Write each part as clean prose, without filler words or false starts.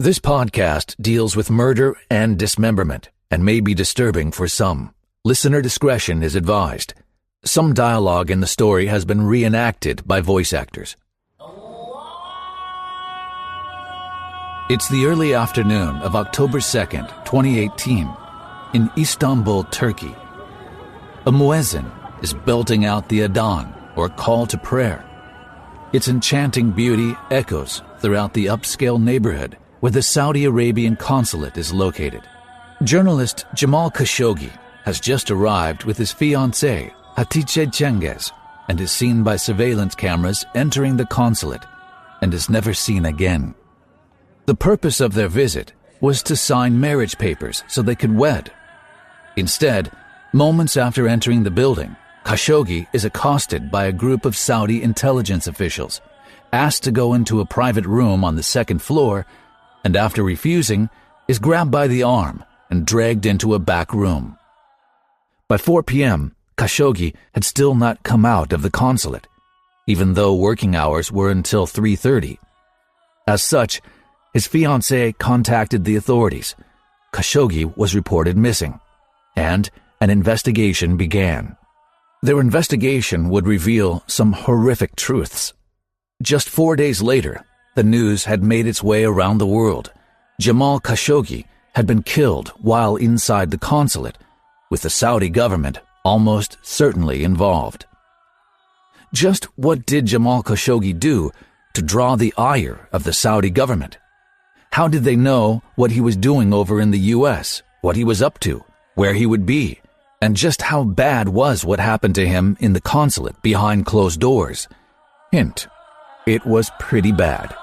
This podcast deals with murder and dismemberment and may be disturbing for some. Listener discretion is advised. Some dialogue in the story has been reenacted by voice actors. It's the early afternoon of October 2nd, 2018, in Istanbul, Turkey. A muezzin is belting out the adhan, or call to prayer. Its enchanting beauty echoes throughout the upscale neighborhood where the Saudi Arabian consulate is located. Journalist Jamal Khashoggi has just arrived with his fiancée, Hatice Cengiz, and is seen by surveillance cameras entering the consulate and is never seen again. The purpose of their visit was to sign marriage papers so they could wed. Instead, moments after entering the building, Khashoggi is accosted by a group of Saudi intelligence officials, asked to go into a private room on the second floor, and after refusing, is grabbed by the arm and dragged into a back room. By 4 p.m., Khashoggi had still not come out of the consulate, even though working hours were until 3:30. As such, his fiancée contacted the authorities. Khashoggi was reported missing, and an investigation began. Their investigation would reveal some horrific truths. Just 4 days later, the news had made its way around the world. Jamal Khashoggi had been killed while inside the consulate, with the Saudi government almost certainly involved. Just what did Jamal Khashoggi do to draw the ire of the Saudi government? How did they know what he was doing over in the U.S., what he was up to, where he would be, and just how bad was what happened to him in the consulate behind closed doors? Hint: it was pretty bad.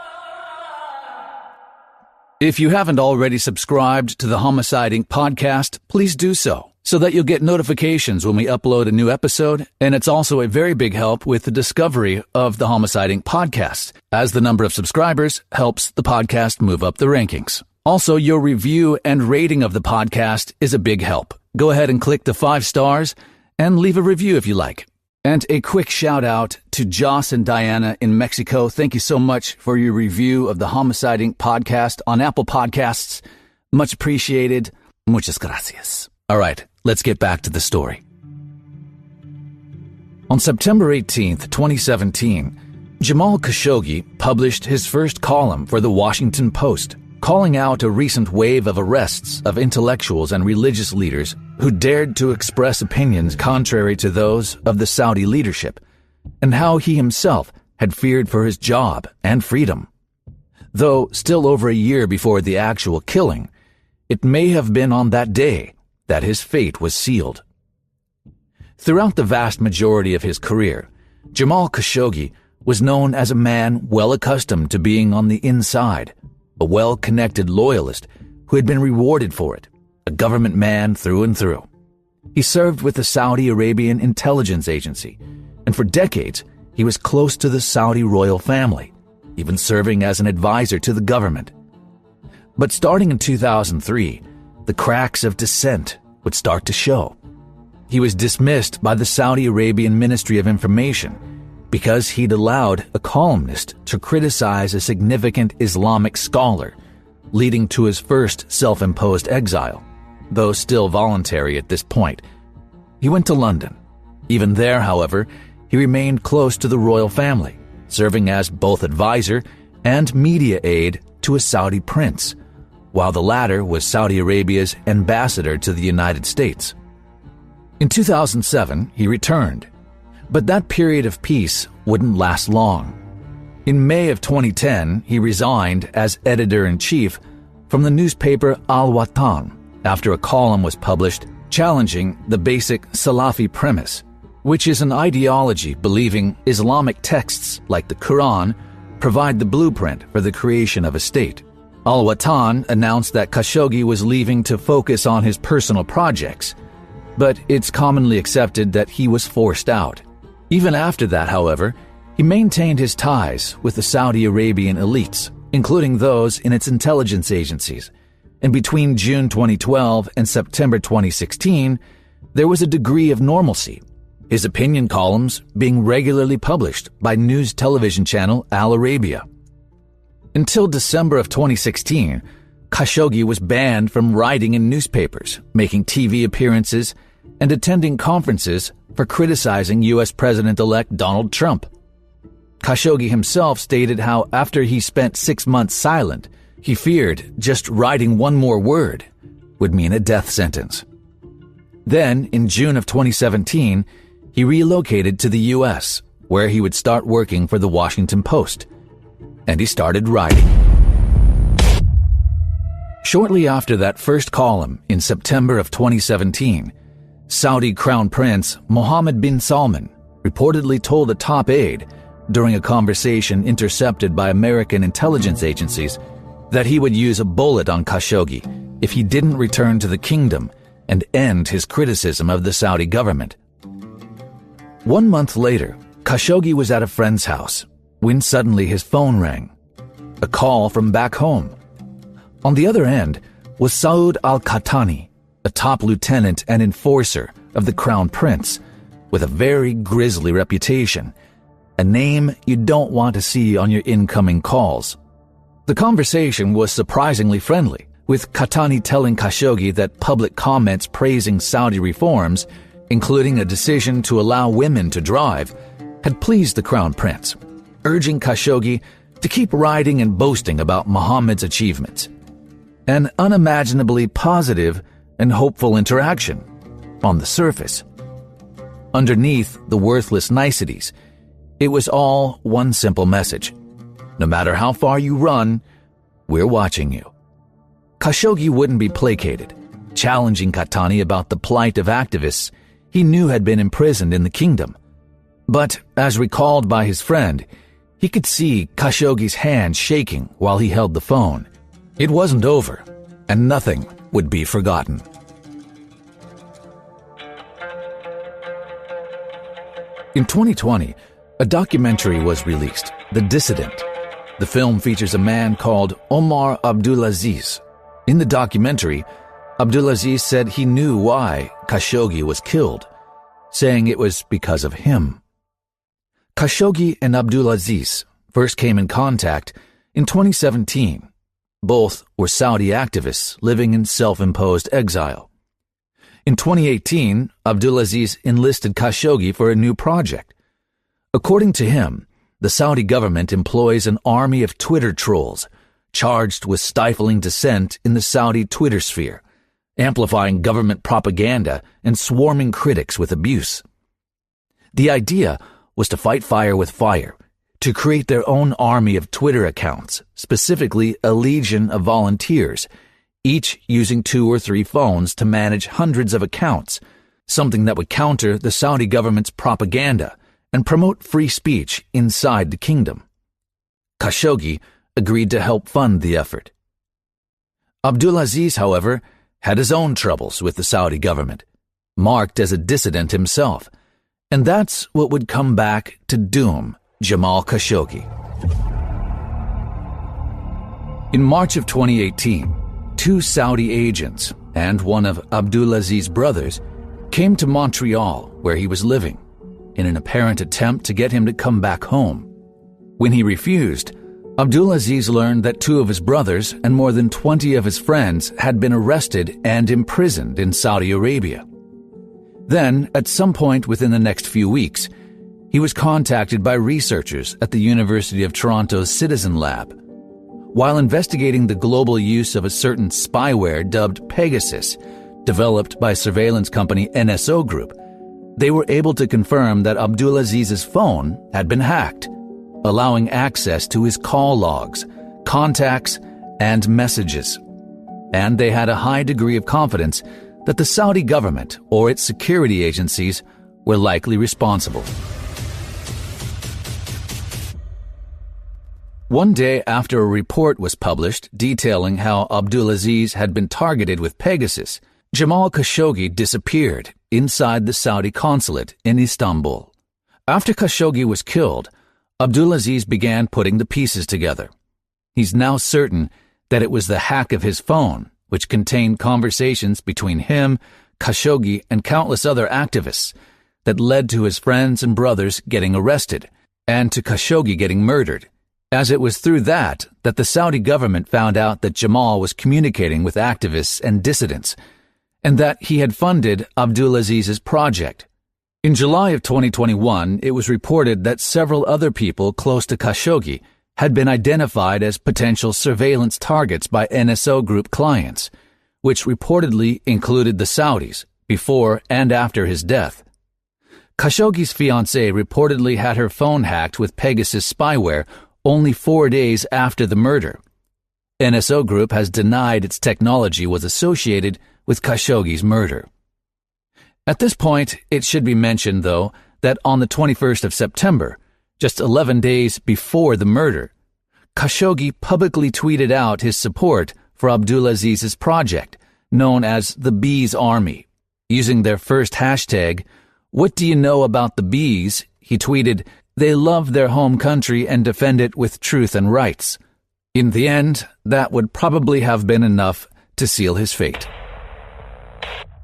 If you haven't already subscribed to the Homicide Inc. podcast, please do so that you'll get notifications when we upload a new episode, and it's also a very big help with the discovery of the Homicide Inc. podcast, as the number of subscribers helps the podcast move up the rankings. Also, your review and rating of the podcast is a big help. Go ahead and click the 5 stars and leave a review if you like. And a quick shout out to Joss and Diana in Mexico. Thank you so much for your review of the Homicide Inc. podcast on Apple Podcasts. Much appreciated. Muchas gracias. All right, let's get back to the story. On September 18th, 2017, Jamal Khashoggi published his first column for the Washington Post, calling out a recent wave of arrests of intellectuals and religious leaders who dared to express opinions contrary to those of the Saudi leadership, and how he himself had feared for his job and freedom. Though still over a year before the actual killing, it may have been on that day that his fate was sealed. Throughout the vast majority of his career, Jamal Khashoggi was known as a man well accustomed to being on the inside, a well-connected loyalist who had been rewarded for it, a government man through and through. He served with the Saudi Arabian intelligence agency, and for decades he was close to the Saudi royal family, even serving as an advisor to the government. But starting in 2003, the cracks of dissent would start to show. He was dismissed by the Saudi Arabian Ministry of Information because he'd allowed a columnist to criticize a significant Islamic scholar, leading to his first self-imposed exile, though still voluntary at this point. He went to London. Even there, however, he remained close to the royal family, serving as both advisor and media aide to a Saudi prince, while the latter was Saudi Arabia's ambassador to the United States. In 2007, he returned, but that period of peace wouldn't last long. In May of 2010, he resigned as editor-in-chief from the newspaper Al Watan after a column was published challenging the basic Salafi premise, which is an ideology believing Islamic texts like the Quran provide the blueprint for the creation of a state. Al Watan announced that Khashoggi was leaving to focus on his personal projects, but it's commonly accepted that he was forced out. Even after that, however, he maintained his ties with the Saudi Arabian elites, including those in its intelligence agencies, and between June 2012 and September 2016, there was a degree of normalcy, his opinion columns being regularly published by news television channel Al Arabiya. Until December of 2016, Khashoggi was banned from writing in newspapers, making TV appearances, and attending conferences for criticizing U.S. President-elect Donald Trump. Khashoggi himself stated how after he spent 6 months silent, he feared just writing one more word would mean a death sentence. Then, in June of 2017, he relocated to the U.S., where he would start working for the Washington Post, and he started writing. Shortly after that first column in September of 2017, Saudi Crown Prince Mohammed Bin Salman reportedly told a top aide during a conversation intercepted by American intelligence agencies that he would use a bullet on Khashoggi if he didn't return to the kingdom and end his criticism of the Saudi government. 1 month later, Khashoggi was at a friend's house when suddenly his phone rang. A call from back home. On the other end was Saud al-Qahtani, a top lieutenant and enforcer of the Crown Prince, with a very grisly reputation, a name you don't want to see on your incoming calls. The conversation was surprisingly friendly, with Qahtani telling Khashoggi that public comments praising Saudi reforms, including a decision to allow women to drive, had pleased the Crown Prince, urging Khashoggi to keep writing and boasting about Mohammed's achievements. An unimaginably positive and hopeful interaction on the surface. Underneath the worthless niceties, it was all one simple message. No matter how far you run, we're watching you. Khashoggi wouldn't be placated, challenging Qahtani about the plight of activists he knew had been imprisoned in the kingdom. But, as recalled by his friend, he could see Khashoggi's hand shaking while he held the phone. It wasn't over, and nothing would be forgotten. In 2020, a documentary was released, The Dissident. The film features a man called Omar Abdulaziz. In the documentary, Abdulaziz said he knew why Khashoggi was killed, saying it was because of him. Khashoggi and Abdulaziz first came in contact in 2017. Both were Saudi activists living in self-imposed exile. In 2018, Abdulaziz enlisted Khashoggi for a new project. According to him, the Saudi government employs an army of Twitter trolls charged with stifling dissent in the Saudi Twitter sphere, amplifying government propaganda and swarming critics with abuse. The idea was to fight fire with fire, to create their own army of Twitter accounts, specifically a legion of volunteers, each using 2 or 3 phones to manage hundreds of accounts, something that would counter the Saudi government's propaganda and promote free speech inside the kingdom. Khashoggi agreed to help fund the effort. Abdulaziz, however, had his own troubles with the Saudi government, marked as a dissident himself, and that's what would come back to doom Jamal Khashoggi. In March of 2018, 2 Saudi agents and one of Abdulaziz's brothers came to Montreal, where he was living, in an apparent attempt to get him to come back home. When he refused, Abdulaziz learned that 2 of his brothers and more than 20 of his friends had been arrested and imprisoned in Saudi Arabia. Then, at some point within the next few weeks, he was contacted by researchers at the University of Toronto's Citizen Lab. While investigating the global use of a certain spyware dubbed Pegasus, developed by surveillance company NSO Group, they were able to confirm that Abdulaziz's phone had been hacked, allowing access to his call logs, contacts, and messages. And they had a high degree of confidence that the Saudi government or its security agencies were likely responsible. One day after a report was published detailing how Abdulaziz had been targeted with Pegasus, Jamal Khashoggi disappeared inside the Saudi consulate in Istanbul. After Khashoggi was killed, Abdulaziz began putting the pieces together. He's now certain that it was the hack of his phone, which contained conversations between him, Khashoggi, and countless other activists, that led to his friends and brothers getting arrested and to Khashoggi getting murdered, as it was through that the Saudi government found out that Jamal was communicating with activists and dissidents, and that he had funded Abdulaziz's project. In July of 2021, it was reported that several other people close to Khashoggi had been identified as potential surveillance targets by NSO Group clients, which reportedly included the Saudis, before and after his death. Khashoggi's fiancée reportedly had her phone hacked with Pegasus spyware only 4 days after the murder. NSO Group has denied its technology was associated with Khashoggi's murder. At this point, it should be mentioned, though, that on the 21st of September, just 11 days before the murder, Khashoggi publicly tweeted out his support for Abdulaziz's project, known as the Bees Army. Using their first hashtag, "What do you know about the bees?" he tweeted, "They love their home country and defend it with truth and rights." In the end, that would probably have been enough to seal his fate.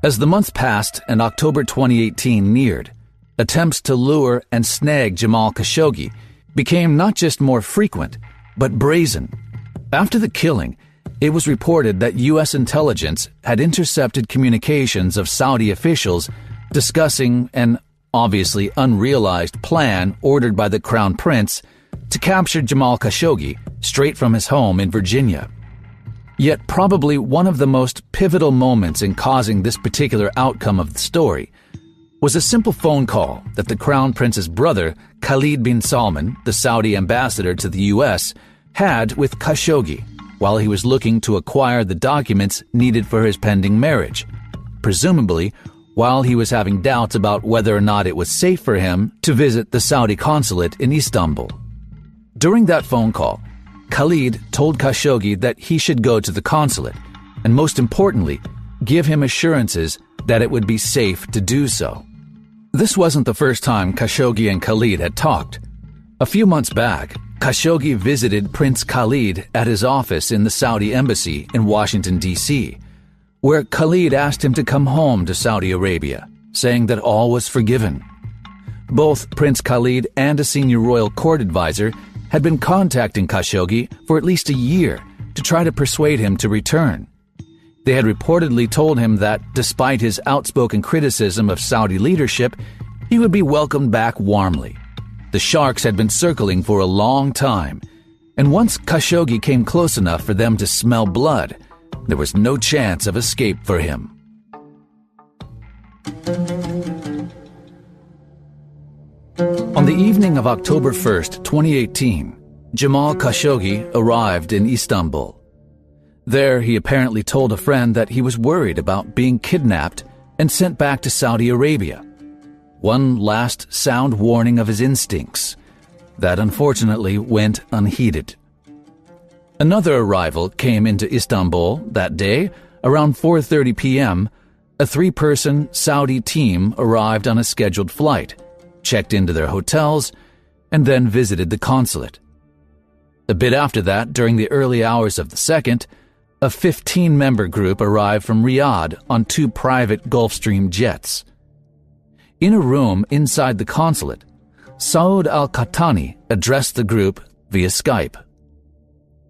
As the months passed and October 2018 neared, attempts to lure and snag Jamal Khashoggi became not just more frequent, but brazen. After the killing, it was reported that U.S. intelligence had intercepted communications of Saudi officials discussing an obviously unrealized plan ordered by the Crown Prince to capture Jamal Khashoggi straight from his home in Virginia. Yet probably one of the most pivotal moments in causing this particular outcome of the story was a simple phone call that the Crown Prince's brother, Khalid bin Salman, the Saudi ambassador to the U.S., had with Khashoggi while he was looking to acquire the documents needed for his pending marriage, presumably while he was having doubts about whether or not it was safe for him to visit the Saudi consulate in Istanbul. During that phone call, Khalid told Khashoggi that he should go to the consulate, and most importantly, give him assurances that it would be safe to do so. This wasn't the first time Khashoggi and Khalid had talked. A few months back, Khashoggi visited Prince Khalid at his office in the Saudi embassy in Washington, D.C., where Khalid asked him to come home to Saudi Arabia, saying that all was forgiven. Both Prince Khalid and a senior royal court advisor had been contacting Khashoggi for at least a year to try to persuade him to return. They had reportedly told him that, despite his outspoken criticism of Saudi leadership, he would be welcomed back warmly. The sharks had been circling for a long time, and once Khashoggi came close enough for them to smell blood, there was no chance of escape for him. On the evening of October 1st, 2018, Jamal Khashoggi arrived in Istanbul. There, he apparently told a friend that he was worried about being kidnapped and sent back to Saudi Arabia. One last sound warning of his instincts that unfortunately went unheeded. Another arrival came into Istanbul that day. Around 4:30 p.m., a 3-person Saudi team arrived on a scheduled flight, checked into their hotels, and then visited the consulate. A bit after that, during the early hours of the second, a 15-member group arrived from Riyadh on 2 private Gulfstream jets. In a room inside the consulate, Saud al-Qahtani addressed the group via Skype.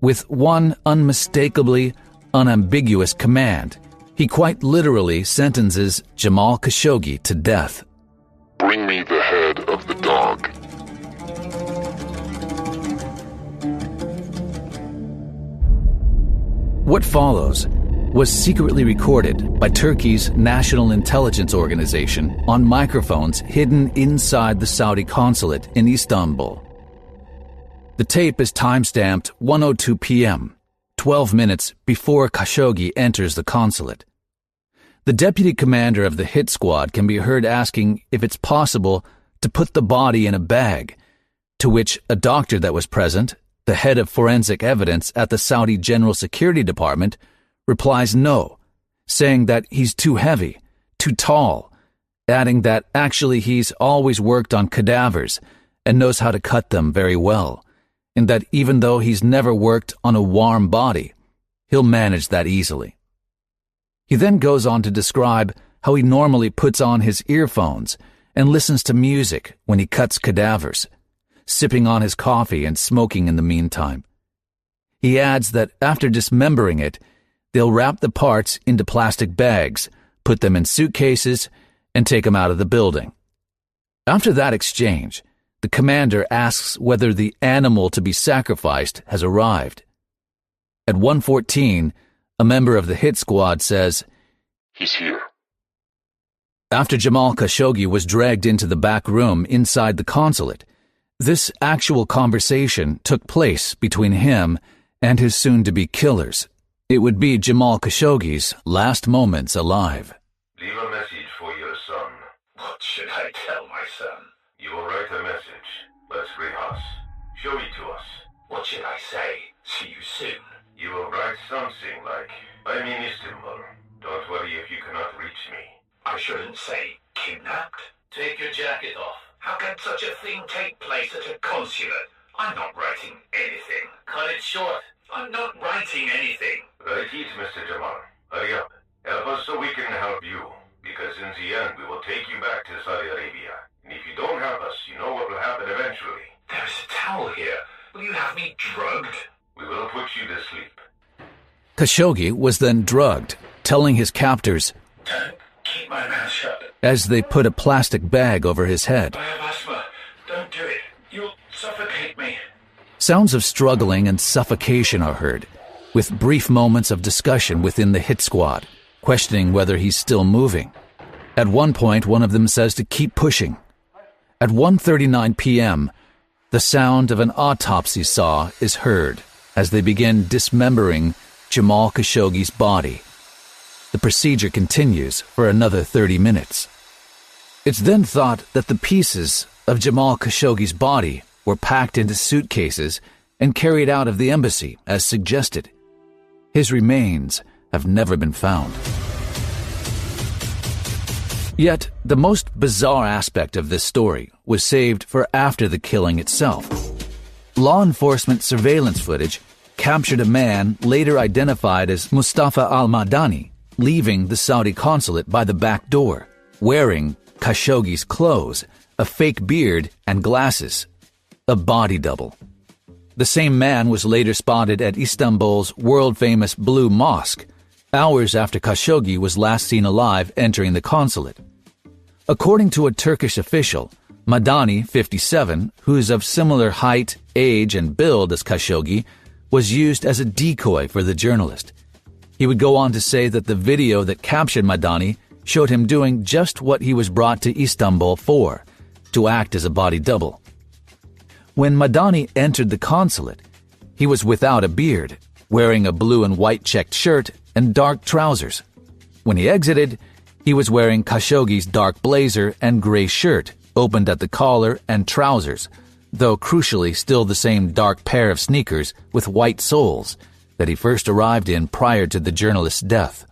With one unmistakably unambiguous command, he quite literally sentences Jamal Khashoggi to death. "Bring me the head of the dog." What follows was secretly recorded by Turkey's National Intelligence Organization on microphones hidden inside the Saudi consulate in Istanbul. The tape is time-stamped 1:02 p.m., 12 minutes before Khashoggi enters the consulate. The deputy commander of the hit squad can be heard asking if it's possible to put the body in a bag, to which a doctor that was present, the head of forensic evidence at the Saudi General Security Department, replies no, saying that he's too heavy, too tall, adding that actually he's always worked on cadavers and knows how to cut them very well, and that even though he's never worked on a warm body, he'll manage that easily. He then goes on to describe how he normally puts on his earphones and listens to music when he cuts cadavers, sipping on his coffee and smoking in the meantime. He adds that after dismembering it, they'll wrap the parts into plastic bags, put them in suitcases, and take them out of the building. After that exchange, the commander asks whether the animal to be sacrificed has arrived. At 1:14, a member of the hit squad says, He's here. After Jamal Khashoggi was dragged into the back room inside the consulate, this actual conversation took place between him and his soon-to-be killers. It would be Jamal Khashoggi's last moments alive. Leave a message for your son. What should I tell my son? You will write a message. Let's rehearse. Show it to us. What should I say? See you soon. You will write something like, I'm in Istanbul. Don't worry if you cannot reach me. I shouldn't say kidnapped. Take your jacket off. How can such a thing take place at a consulate? I'm not writing anything. Cut it short. I'm not writing anything. Write it, Mr. Jamal. Hurry up. Help us so we can help you. Because in the end, we will take you back to Saudi Arabia. And if you don't help us, you know what will happen eventually. There's a towel here. Will you have me drugged? We will put you to sleep. Khashoggi was then drugged, telling his captors, Don't keep my mouth shut. as they put a plastic bag over his head. I have asthma. Don't do it. You'll suffocate me. Sounds of struggling and suffocation are heard, with brief moments of discussion within the hit squad, questioning whether he's still moving. At one point, one of them says to keep pushing. At 1:39 p.m., the sound of an autopsy saw is heard as they begin dismembering Jamal Khashoggi's body. The procedure continues for another 30 minutes. It's then thought that the pieces of Jamal Khashoggi's body were packed into suitcases and carried out of the embassy as suggested. His remains have never been found. Yet, the most bizarre aspect of this story was saved for after the killing itself. Law enforcement surveillance footage captured a man later identified as Mustafa al-Madani leaving the Saudi consulate by the back door, wearing Khashoggi's clothes, a fake beard, and glasses. A body double. The same man was later spotted at Istanbul's world-famous Blue Mosque, hours after Khashoggi was last seen alive entering the consulate. According to a Turkish official, Madani, 57, who is of similar height, age, and build as Khashoggi, was used as a decoy for the journalist. He would go on to say that the video that captured Madani showed him doing just what he was brought to Istanbul for, to act as a body double. When Madani entered the consulate, he was without a beard, wearing a blue and white checked shirt and dark trousers. When he exited, he was wearing Khashoggi's dark blazer and gray shirt, opened at the collar and trousers, though crucially still the same dark pair of sneakers with white soles that he first arrived in prior to the journalist's death.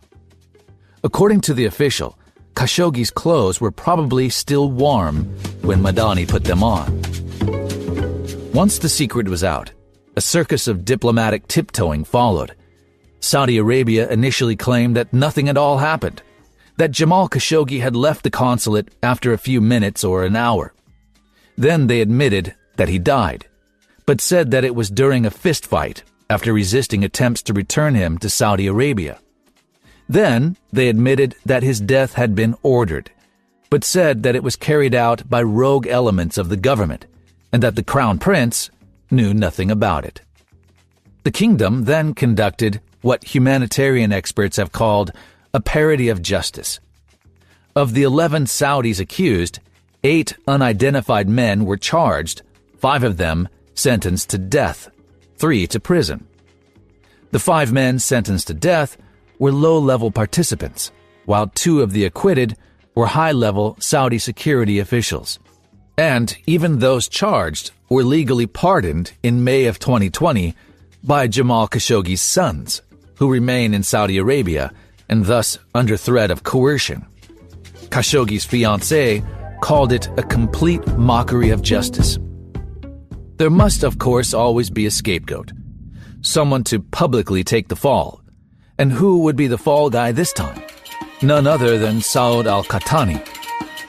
According to the official, Khashoggi's clothes were probably still warm when Madani put them on. Once the secret was out, a circus of diplomatic tiptoeing followed. Saudi Arabia initially claimed that nothing at all happened, that Jamal Khashoggi had left the consulate after a few minutes or an hour. Then they admitted that he died, but said that it was during a fistfight after resisting attempts to return him to Saudi Arabia. Then they admitted that his death had been ordered, but said that it was carried out by rogue elements of the government, and that the Crown Prince knew nothing about it. The kingdom then conducted what humanitarian experts have called a parody of justice. Of the 11 Saudis accused, 8 unidentified men were charged, 5 of them sentenced to death, 3 to prison. The 5 men sentenced to death were low-level participants, while 2 of the acquitted were high-level Saudi security officials. And even those charged were legally pardoned in May of 2020 by Jamal Khashoggi's sons, who remain in Saudi Arabia and thus under threat of coercion. Khashoggi's fiancée called it a complete mockery of justice. There must, of course, always be a scapegoat, someone to publicly take the fall. And who would be the fall guy this time? None other than Saud al-Qahtani,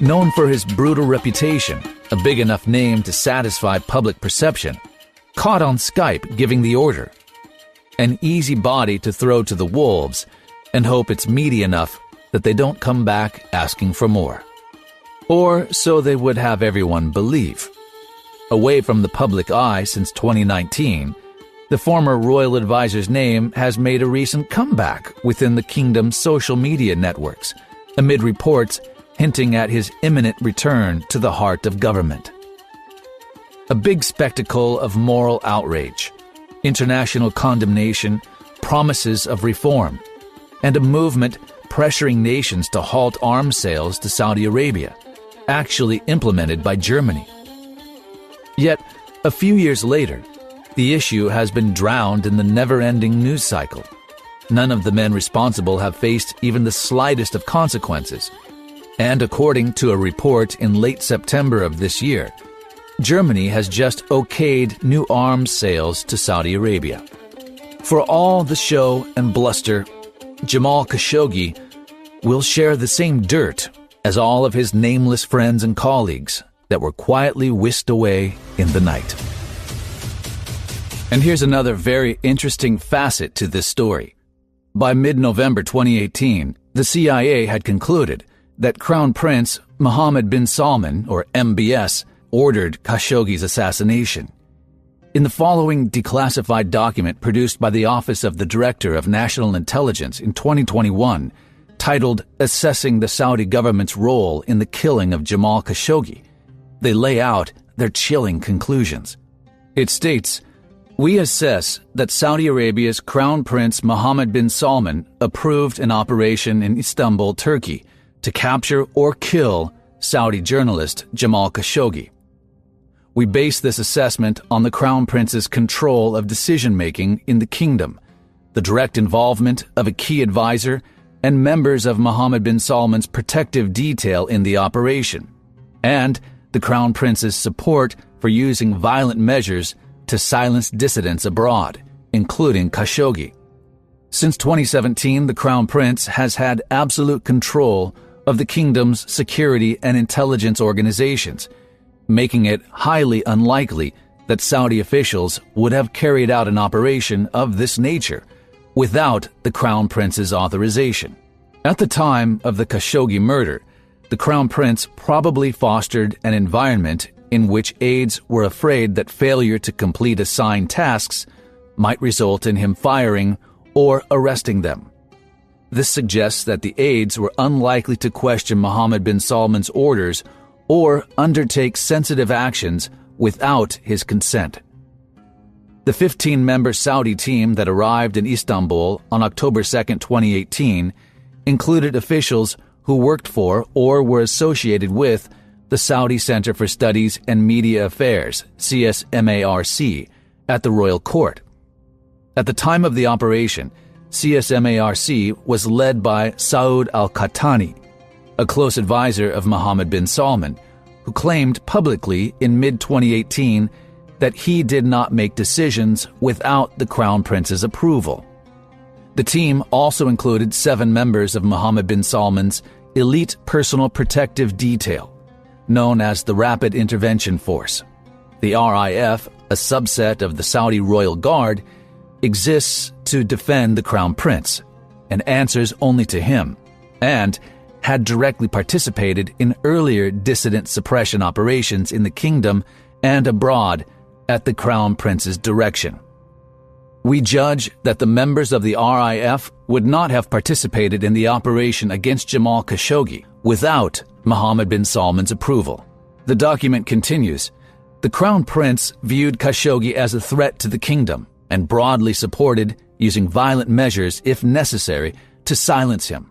known for his brutal reputation a big enough name to satisfy public perception, caught on Skype giving the order. An easy body to throw to the wolves and hope it's meaty enough that they don't come back asking for more. Or so they would have everyone believe. Away from the public eye since 2019, the former royal advisor's name has made a recent comeback within the kingdom's social media networks, amid reports hinting at his imminent return to the heart of government. A big spectacle of moral outrage, international condemnation, promises of reform, and a movement pressuring nations to halt arms sales to Saudi Arabia, actually implemented by Germany. Yet, a few years later, the issue has been drowned in the never-ending news cycle. None of the men responsible have faced even the slightest of consequences. And according to a report in late September of this year, Germany has just okayed new arms sales to Saudi Arabia. For all the show and bluster, Jamal Khashoggi will share the same dirt as all of his nameless friends and colleagues that were quietly whisked away in the night. And here's another very interesting facet to this story. By mid-November 2018, the CIA had concluded that Crown Prince Mohammed Bin Salman, or MBS, ordered Khashoggi's assassination. In the following declassified document produced by the Office of the Director of National Intelligence in 2021, titled Assessing the Saudi Government's Role in the Killing of Jamal Khashoggi, they lay out their chilling conclusions. It states, "We assess that Saudi Arabia's Crown Prince Mohammed bin Salman approved an operation in Istanbul, Turkey, to capture or kill Saudi journalist Jamal Khashoggi. We base this assessment on the Crown Prince's control of decision-making in the kingdom, the direct involvement of a key advisor, and members of Mohammed bin Salman's protective detail in the operation, and the Crown Prince's support for using violent measures to silence dissidents abroad, including Khashoggi. Since 2017, the Crown Prince has had absolute control of the kingdom's security and intelligence organizations, making it highly unlikely that Saudi officials would have carried out an operation of this nature without the Crown Prince's authorization. At the time of the Khashoggi murder, the Crown Prince probably fostered an environment in which aides were afraid that failure to complete assigned tasks might result in him firing or arresting them. This suggests that the aides were unlikely to question Mohammed bin Salman's orders or undertake sensitive actions without his consent. The 15-member Saudi team that arrived in Istanbul on October 2, 2018, included officials who worked for or were associated with the Saudi Center for Studies and Media Affairs, CSMARC, at the royal court. At the time of the operation, CSMARC was led by Saud al-Qahtani, a close advisor of Mohammed bin Salman, who claimed publicly in mid-2018 that he did not make decisions without the Crown Prince's approval. The team also included 7 members of Mohammed bin Salman's elite personal protective detail, known as the Rapid Intervention Force. The RIF, a subset of the Saudi Royal Guard, exists to defend the Crown Prince and answers only to him, and had directly participated in earlier dissident suppression operations in the kingdom and abroad at the Crown Prince's direction. We judge that the members of the RIF would not have participated in the operation against Jamal Khashoggi without Mohammed bin Salman's approval. The document continues, the Crown Prince viewed Khashoggi as a threat to the kingdom and broadly supported using violent measures, if necessary, to silence him.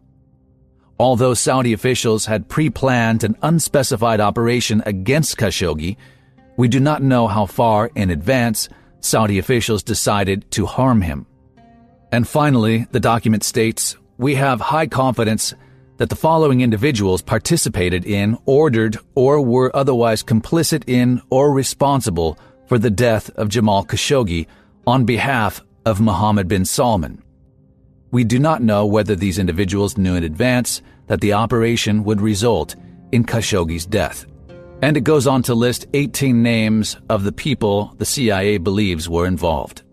Although Saudi officials had pre-planned an unspecified operation against Khashoggi, we do not know how far in advance Saudi officials decided to harm him. And finally, the document states, we have high confidence that the following individuals participated in, ordered, or were otherwise complicit in or responsible for the death of Jamal Khashoggi on behalf of Mohammed bin Salman. We do not know whether these individuals knew in advance that the operation would result in Khashoggi's death. And it goes on to list 18 names of the people the CIA believes were involved.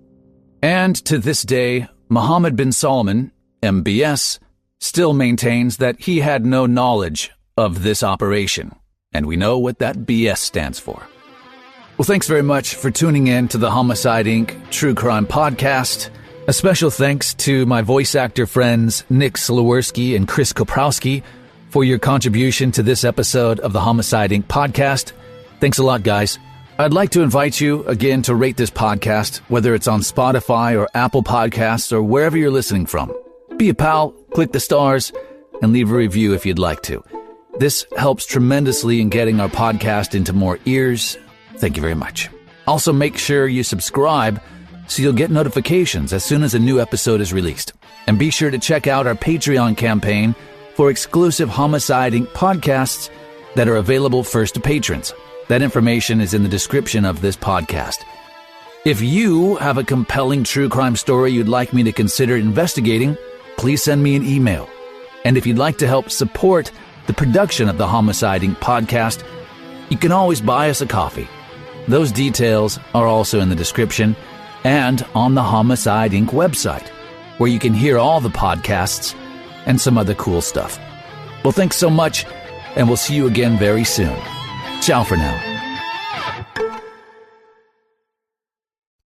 And to this day, Mohammed Bin Salman, MBS, still maintains that he had no knowledge of this operation. And we know what that BS stands for. Well, thanks very much for tuning in to the Homicide Inc. True Crime Podcast. A special thanks to my voice actor friends Nik Sliwerski and Chris Koprowski for your contribution to this episode of the Homicide Inc. Podcast. Thanks a lot, guys. I'd like to invite you again to rate this podcast, whether it's on Spotify or Apple Podcasts or wherever you're listening from. Be a pal, click the stars, and leave a review if you'd like to. This helps tremendously in getting our podcast into more ears. Thank you very much. Also, make sure you subscribe so you'll get notifications as soon as a new episode is released. And be sure to check out our Patreon campaign for exclusive Homicide Inc. podcasts that are available first to patrons. That information is in the description of this podcast. If you have a compelling true crime story you'd like me to consider investigating, please send me an email. And if you'd like to help support the production of the Homicide Inc. podcast, you can always buy us a coffee. Those details are also in the description and on the Homicide Inc. website, where you can hear all the podcasts and some other cool stuff. Well, thanks so much, and we'll see you again very soon. Ciao for now.